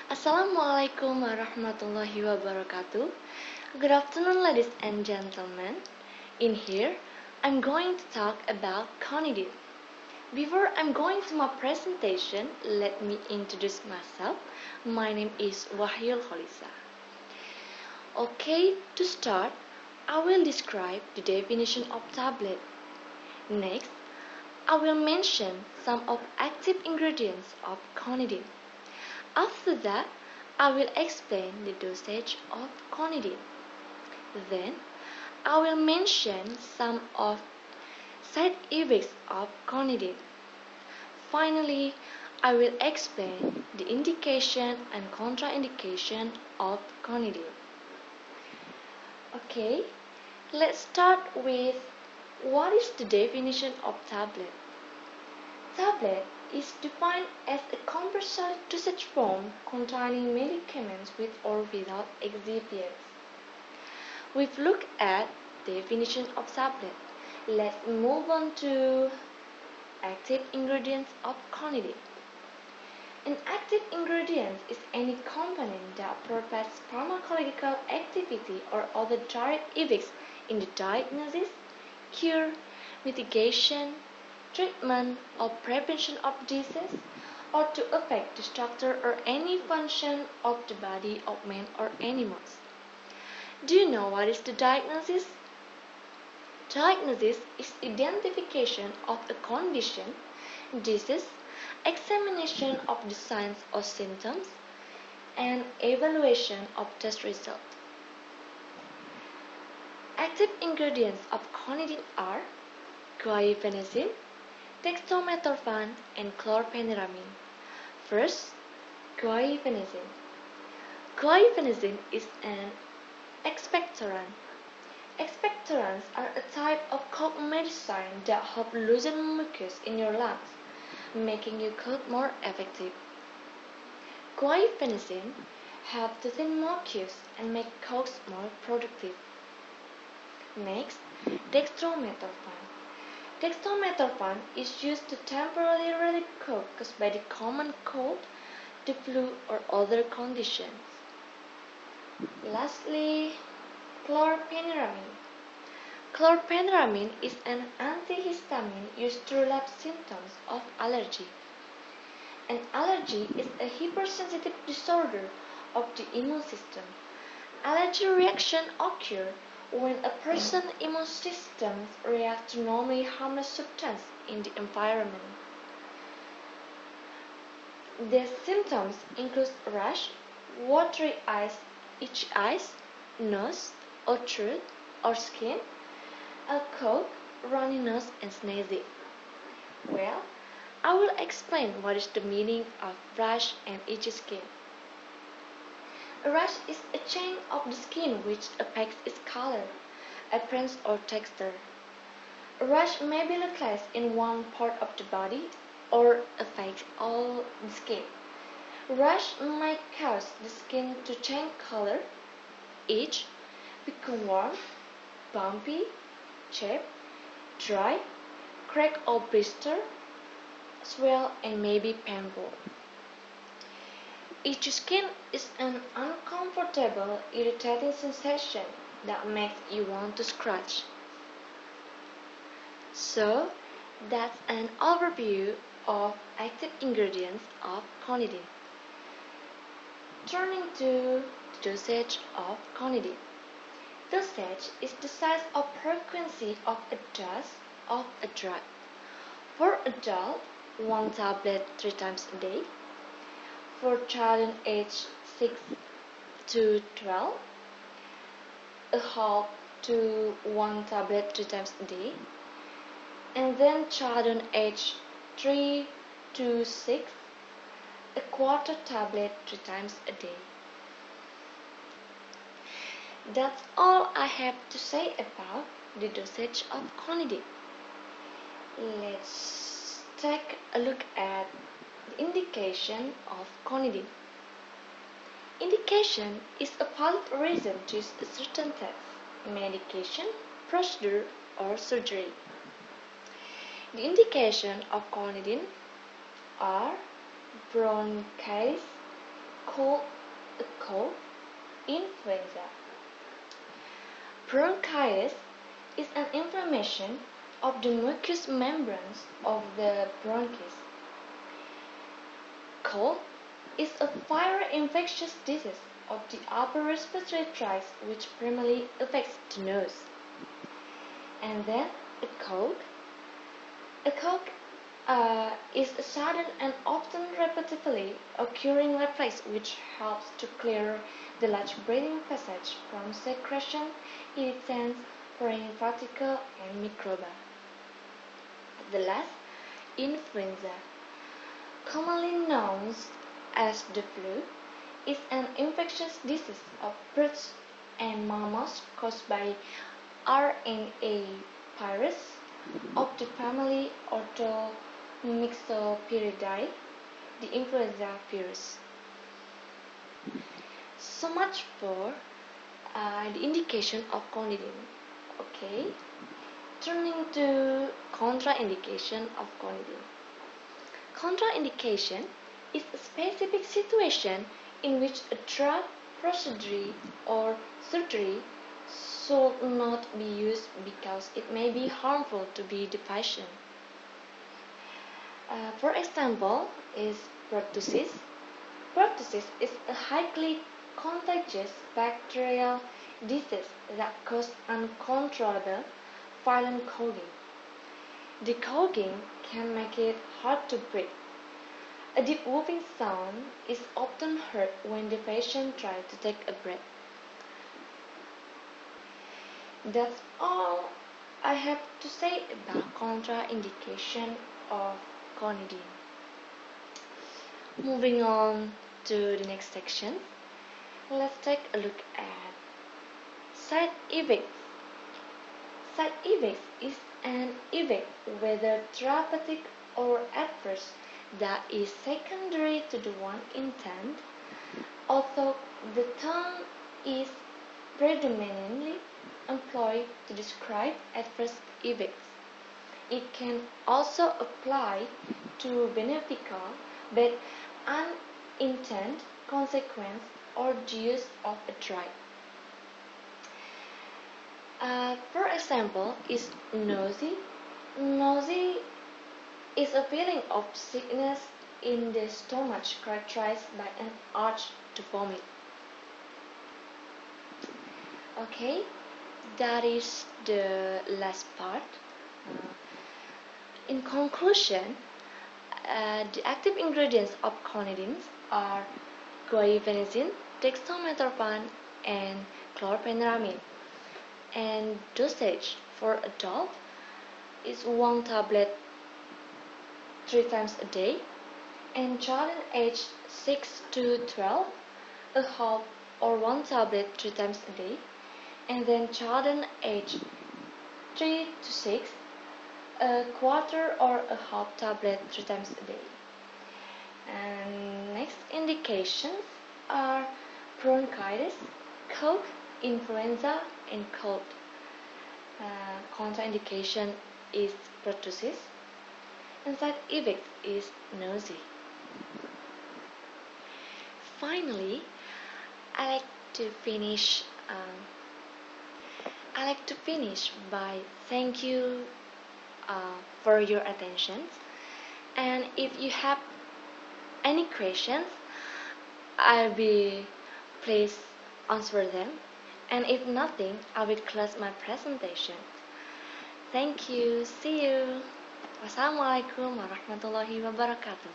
Assalamualaikum warahmatullahi wabarakatuh. Good afternoon, ladies and gentlemen. In here, I'm going to talk about cognitive. Before I'm going to my presentation, let me introduce myself. My name is Wahyul kholisah. Okay, to start, I will describe the definition of tablet. Next, I will mention some of active ingredients of cognitive. After that, I will explain the dosage of cognitive. Then, I will mention some of side effects of cognitive. Finally, I will explain the indication and contraindication of cognitive. Okay, let's start with what is the definition of tablet. Tablet is defined as a commercial dosage form containing medicaments with or without excipients. We've looked at the definition of tablet. Let's move on to active ingredients of cognitive. An active ingredient is any component that provides pharmacological activity or other direct effects in the diagnosis, cure, mitigation, treatment, or prevention of disease, or to affect the structure or any function of the body of man or animals. Do you know what is the diagnosis? Diagnosis is identification of a condition, disease, examination of the signs or symptoms, and evaluation of test results. Active ingredients of clonidine are guaifenesin, dextromethorphan, and chlorpheniramine. First, guaifenesin. Guaifenesin is an expectorant. Expectorants are a type of cough medicine that help loosen mucus in your lungs, making your cough more effective. Guaifenesin helps to thin mucus and make coughs more productive. Next, dextromethorphan. Dextromethorphan is used to temporarily relieve cough caused by the common cold, the flu, or other conditions. Lastly, chlorpheniramine. Chlorpheniramine is an antihistamine used to relieve symptoms of allergy. An allergy is a hypersensitive disorder of the immune system. Allergy reactions occur when a person's immune system reacts to normally harmless substances in the environment. The symptoms include rash, watery eyes, itchy eyes, nose, or throat, or skin, a cough, runny nose, and sneezing. Well, I will explain what is the meaning of rash and itchy skin. A rash is a change of the skin which affects its color, appearance, or texture. A rash may be localized in one part of the body or affect all the skin. Rash may cause the skin to change color, itch, become warm, bumpy, chafe, dry, crack or blister, swell, and may be painful. Itchy skin is an uncomfortable, irritating sensation that makes you want to scratch. So, that's an overview of active ingredients of clonidine. Turning to the dosage of clonidine. Dosage is the size or frequency of a dose of a drug. For adult, 1 tablet 3 times a day. For children aged 6 to 12, a half to 1 tablet 3 times a day. And then children aged 3 to 6, a quarter tablet 3 times a day. That's all I have to say about the dosage of clonidine. Let's take a look at the indication of clonidine. Indication is a valid reason to use a certain test, medication, procedure, or surgery. The indication of clonidine are bronchitis, cold, a cold, influenza. Bronchitis is an inflammation of the mucous membranes of the bronchus. Cold is a viral infectious disease of the upper respiratory tract which primarily affects the nose. And then a cold. A cold is a sudden and often repetitively occurring reflex which helps to clear the large breathing passage from secretion, irritants, foreign particle, and microba. The last, influenza, commonly known as the flu, is an infectious disease of birds and mammals caused by RNA virus of the family Orthomyxoperidae, the influenza virus. So much for the indication of conidine. Okay, turning to contraindication of conidine. Contraindication is a specific situation in which a drug, procedure, or surgery should not be used because it may be harmful to the patient. For example, is pertussis. Pertussis is a highly contagious bacterial disease that causes uncontrollable, violent coughing. The coughing can make it hard to breathe. A deep whooping sound is often heard when the patient tries to take a breath. That's all I have to say about contraindication of conidine. Moving on to the next section, let's take a look at side effects. Side effects is an effect, whether therapeutic or adverse, that is secondary to the one intended, although the term is predominantly employed to describe adverse effects. It can also apply to beneficial but unintended consequence or the use of a drug. For example, is nausea. Nausea is a feeling of sickness in the stomach characterized by an urge to vomit. Okay, that is the last part. In conclusion, the active ingredients of conidines are guaifenesin, dextromethorphan, and chlorpheniramine. And dosage for adult is 1 tablet 3 times a day, and children aged 6 to 12, a half or 1 tablet 3 times a day, and then children aged 3 to 6, a quarter or a half tablet 3 times a day. And next indications are bronchitis, cold, influenza, and cold. Contraindication is pertussis, and side effect is nausea. Finally, I like to finish by thank you for your attention. And if you have any questions, I'll be please answer them. And if nothing, I will close my presentation. Thank you. See you. Wassalamualaikum warahmatullahi wabarakatuh.